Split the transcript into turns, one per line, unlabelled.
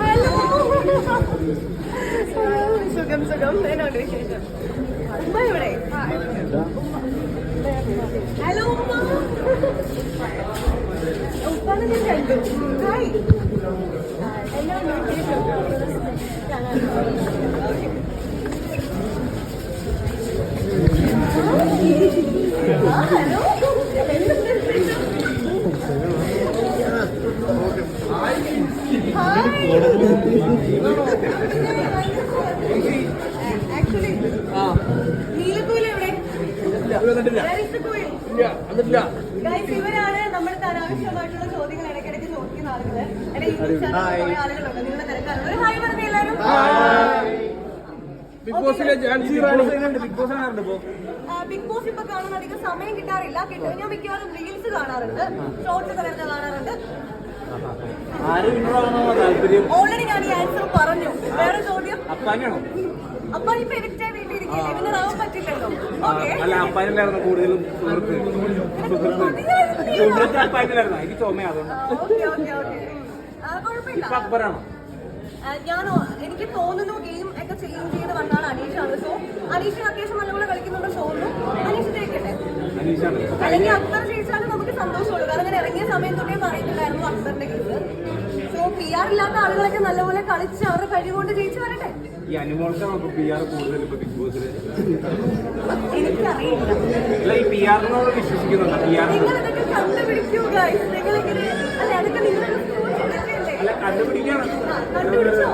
Hello. സുഖം സുഖം. എന്നോട് വിശേഷം? ഉമ്മ എവിടെ? ഹലോ ഉമ്മ. ഉപ്പാനെ ഞാൻ കണ്ടു. ഹായ്. എന്നോട് വിശേഷം? ഹലോ. ആക്ച്വലി നീലക്കുയിൽ എവിടെ? ഇവരാണ് നമ്മുടെ അനാവശ്യമായിട്ടുള്ള ചോദ്യങ്ങൾ ഇടയ്ക്കിടയ്ക്ക് ചോദിക്കുന്ന ആളുകള്. എന്റെ യൂട്യൂബ് ചാനലിൽ കുറെ ആളുകളുണ്ട്. നിങ്ങളുടെ തിരക്കാണ്. ഹായ് പറഞ്ഞ എല്ലാവരും. ബിഗ് ബോസ് ഇപ്പൊ കാണാൻ അധികം സമയം കിട്ടാറില്ല. ഞാൻ മിക്കവാറും റീൽസ് കാണാറുണ്ട്, ഷോർട്സ് ഒക്കെ വരുന്ന കാണാറുണ്ട്. ഓൾറെഡി ഞാൻ ഈ ആൻസർ പറഞ്ഞു. വേറെ ചോദ്യം? അപ്പൊ ഇപ്പൊ എവിക്റ്റ് വേണ്ടിയിരിക്കില്ല, വിന്നറാവാൻ പറ്റില്ലല്ലോ. കുഴപ്പമില്ല. ഞാനോ എനിക്ക് തോന്നുന്നു ഗെയിം ഒക്കെ ചേഞ്ച് ചെയ്ത് വന്നാണ് അനീഷാണ്. സോ അനീഷ് അത്യാവശ്യം നല്ലപോലെ കളിക്കുന്നുണ്ട് തോന്നുന്നു. അനീഷ് ജയിക്കട്ടെ, അല്ലെങ്കിൽ അക്ബർ ജയിച്ചാലും നമുക്ക് സന്തോഷമുള്ളൂ. കാരണം ഞാൻ ഇറങ്ങിയ സമയം തൊട്ടേ പറയുന്നുണ്ടായിരുന്നു അക്ബറിന്റെ കേസ്. സോ പി ആർ ഇല്ലാത്ത ആളുകളൊക്കെ നല്ലപോലെ കളിച്ച് അവരുടെ കഴിവുകൊണ്ട് ജയിച്ചു വരട്ടെ. എനിക്കറിയില്ല, നിങ്ങളിതൊക്കെ കണ്ടുപിടിക്കൂ ഗൈസ്. നിങ്ങളിങ്ങനെ അല്ലെ, അതൊക്കെ നിങ്ങളുടെ കണ്ടുപിടിച്ചോ?